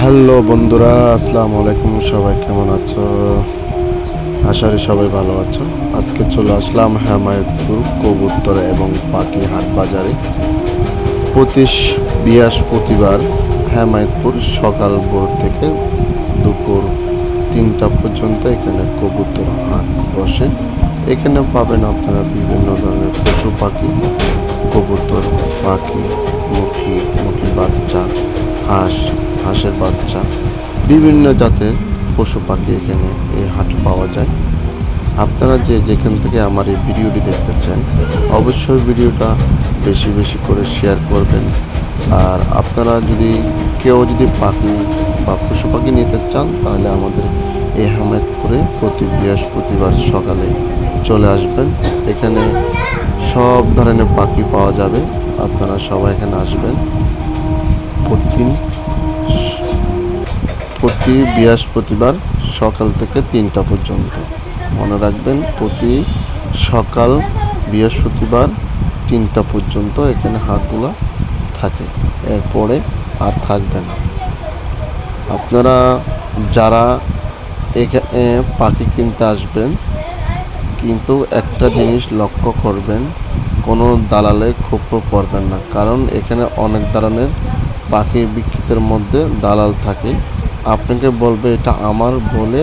Hello বন্ধুরা, আসসালামু আলাইকুম। সবাই কেমন আছো? আশা করি সবাই ভালো আছো। আজকে চলে আসলাম হেমায়েতপুর কবুতর এবং পাখি হাট বাজারে। প্রতি বৃহস্পতিবার হেমায়েতপুর সকাল ভোর থেকে দুপুর 3টা পর্যন্ত এখানে কবুতর হাট বসে। এখানে পাবেন আপনারা বিভিন্ন ধরনের পশু পাখি, কবুতর, পাখি, মুখী বাচ্চা, হাঁসের বাচ্চা, বিভিন্ন জাতের পশু পাখি এখানে এই হাটে পাওয়া যায়। আপনারা যেখান থেকে আমার এই ভিডিওটি দেখতেছেন, অবশ্যই ভিডিওটা বেশি বেশি করে শেয়ার করবেন। আর আপনারা কেউ যদি পাখি বা পশু পাখি নিতে চান, তাহলে আমাদের এই হেমায়েতপুরে প্রতি বৃহস্পতিবার সকালে চলে আসবেন। এখানে সব ধরনের পাখি পাওয়া যাবে। আপনারা সবাই এখানে আসবেন প্রতি বৃহস্পতিবার সকাল থেকে 3টা পর্যন্ত। মনে রাখবেন, প্রতি সকাল বৃহস্পতিবার 3টা পর্যন্ত এখানে হাটগুলো থাকে। এরপরে আর থাকবে না। আপনারা যারা এখানে পাখি কিনতে আসবেন, কিন্তু একটা জিনিস লক্ষ্য করবেন, কোনো দালালে খপ্পরে পড়বেন না। কারণ এখানে অনেক ধরনের পাখি বিক্রেতার মধ্যে দালাল থাকে। আপনাকে বলবে এটা আমার বলে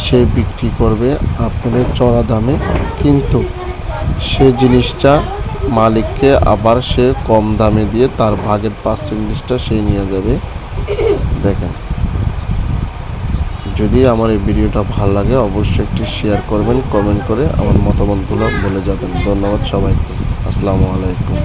সে বিক্রি করবে আপনাদের চড়া দামে, কিন্তু সে জিনিসটা মালিককে আবার সে কম দামে দিয়ে তার ভাগের পার্সেন্টেজটা সে নিয়ে যাবে। দেখেন, যদি আমার এই ভিডিওটা ভালো লাগে অবশ্যই একটি শেয়ার করবেন, কমেন্ট করে আমার মতামতগুলো বলে যাবেন। ধন্যবাদ সবাইকে। আসসালামু আলাইকুম।